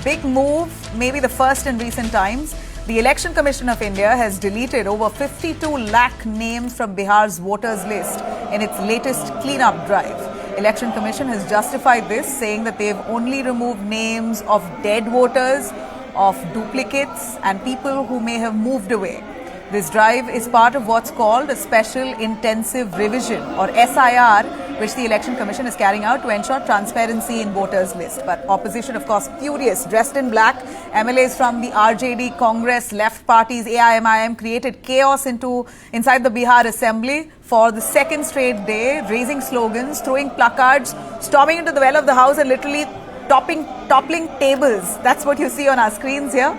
Big move, maybe the first in recent times. The Election Commission of India has deleted over 52 lakh names from Bihar's voters list in its latest cleanup drive. Election Commission has justified this, saying that they've only removed names of dead voters, of duplicates and people who may have moved away. This drive is part of what's called a Special Intensive Revision or SIR, which the Election Commission is carrying out to ensure transparency in voters list. But opposition, of course, furious, dressed in black. MLAs from the RJD, Congress, left parties, AIMIM created chaos inside the Bihar Assembly for the second straight day, raising slogans, throwing placards, storming into the well of the house and literally toppling tables. That's what you see on our screens here.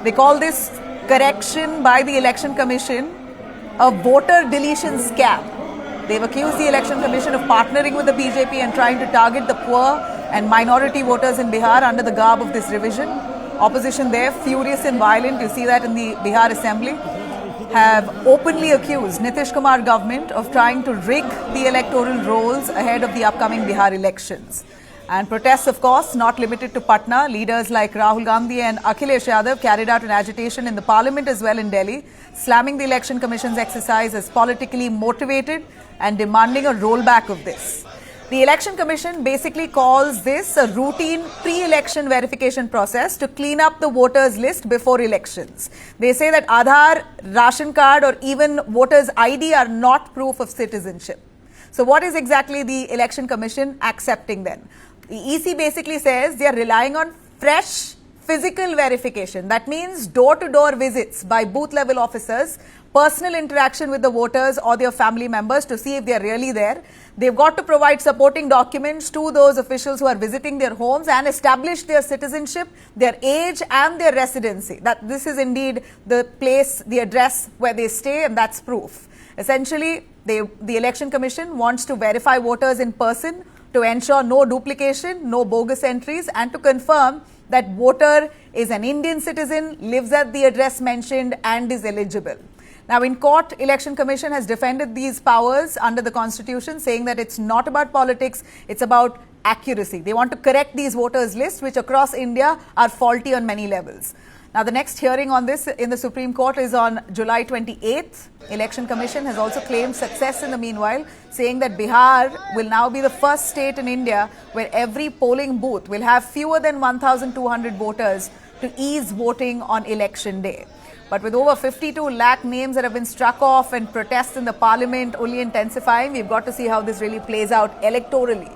They call this correction by the Election Commission a voter deletion scam. They've accused the Election Commission of partnering with the BJP and trying to target the poor and minority voters in Bihar under the garb of this revision. Opposition there, furious and violent, you see that in the Bihar Assembly, have openly accused Nitish Kumar government of trying to rig the electoral rolls ahead of the upcoming Bihar elections. And protests, of course, not limited to Patna. Leaders like Rahul Gandhi and Akhilesh Yadav carried out an agitation in the parliament as well in Delhi, slamming the Election Commission's exercise as politically motivated and demanding a rollback of this. The Election Commission basically calls this a routine pre-election verification process to clean up the voters list before elections. They say that Aadhaar, ration card or even voters' ID are not proof of citizenship. So what is exactly the Election Commission accepting then? The EC basically says they are relying on fresh physical verification. That means door-to-door visits by booth-level officers, personal interaction with the voters or their family members to see if they are really there. They've got to provide supporting documents to those officials who are visiting their homes and establish their citizenship, their age and their residency. That this is indeed the place, the address where they stay, and that's proof. Essentially, the Election Commission wants to verify voters in person to ensure no duplication, no bogus entries, and to confirm that voter is an Indian citizen, lives at the address mentioned and is eligible. Now in court, Election Commission has defended these powers under the Constitution, saying that it's not about politics, it's about accuracy. They want to correct these voters lists, which across India are faulty on many levels. Now the next hearing on this in the Supreme Court is on July 28th. Election Commission has also claimed success in the meanwhile, saying that Bihar will now be the first state in India where every polling booth will have fewer than 1,200 voters to ease voting on election day. But with over 52 lakh names that have been struck off and protests in the parliament only intensifying, we've got to see how this really plays out electorally.